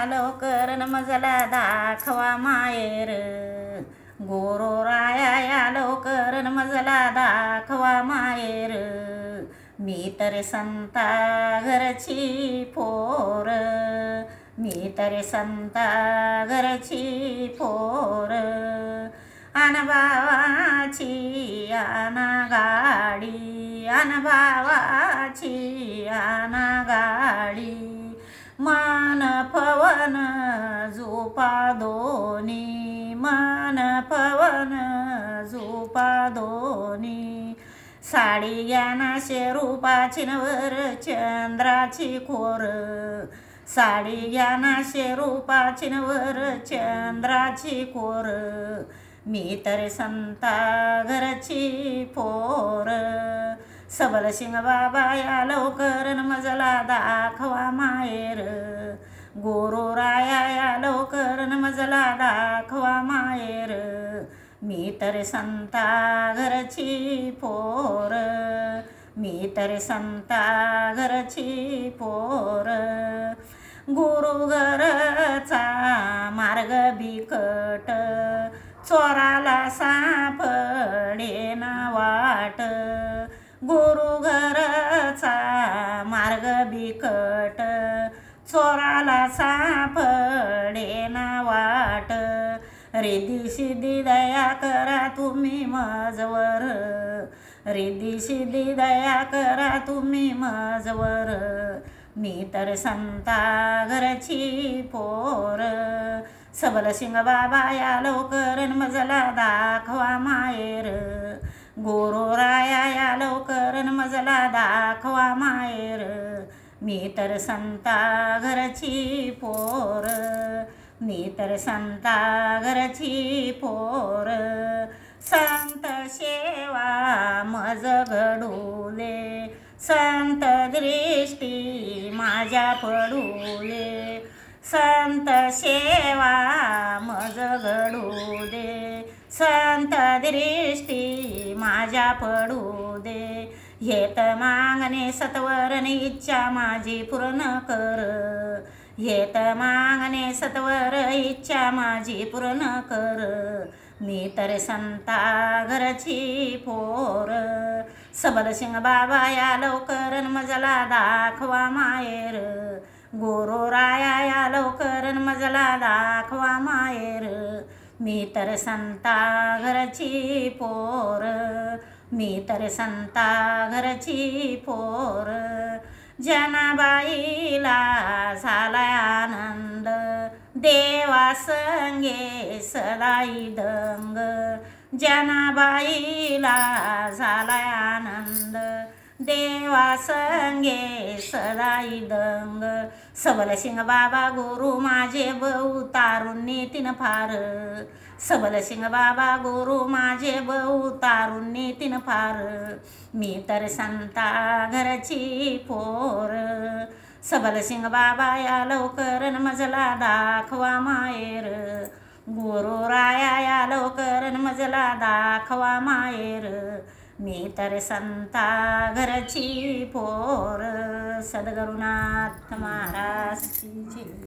लवकर न मजला दाखवा माहेर. गोरोराया लवकर न मजला दाखवा माहेर. मी तर संता घरची पोर. मी तर संता घरची पोर. आन भावाची आना गाडी. आन भावाची आना गाडी. मान पवन झोपा दोनी. मान पवन झोपा दोनी. साडी ज्ञानाशे रूपाची नवर चंद्राची खोर. साडी ज्ञानाशे रूपाची नवर चंद्राची खोर. मी तर संता घरची पोर. सबल सिंग बाबा या लवकर न मजला दाखवा माहेर. गोरोराया या लवकर न मजला दाखवा माहेर. मी तर संता घरची पोर. मी तर संता घरची पोर. गुरु घरचा मार्ग बिकट. चोराला सापडे ना वाट. गुरु घरचा मार्ग बिकट. चोराला सापडे ना वाट. रिद्धी सिद्धी दया करा तुम्ही माझवर. रिद्धी सिद्धी दया करा तुम्ही माझवर. मी तर संता घरची पोर. सबल सिंग बाबा या लवकर न मजला दाखवा माहेर. गोरोराया या लवकर न मजला दाखवा माहेर. मी तर संता घरची पोर. मी तर संता घरची पोर. संत सेवा मज घडूले. संत दृष्टी माझ्या पडूले. संत सेवा मज घडू दे. संत दृष्टी माझ्या पडू दे. हेत मागणे सत्वर इच्छा माझी पूर्ण कर. हेत मागणे सत्वर इच्छा माझी पूर्ण कर. मी तर संता घरची पोर. सबल सिंग बाबा या लवकर न मजला दाखवा माहेर. गोरोराया या लवकर न मजला दाखवा माहेर. मी तर संता घरची पोर. मी तर संता घरची पोर. जनाबाईला झाला आनंद. देवा संगे सदाई दंग. जनाबाईला झाला आनंद. देवा संगे सदाई दंग. सबल सिंग बाबा गुरु माझे बहु तारुण्य तीन फार. सबल सिंग बाबा गुरु माझे बहु तारुण्य तीन फार. मी तर संता घरची पोर. सबल सिंग बाबा या लवकर न मजला दाखवा माहेर. गोरोराया या लवकर न मजला दाखवा माहेर. मी तर संता घरची पोर. सद्गुरुनाथ महाराज की जय.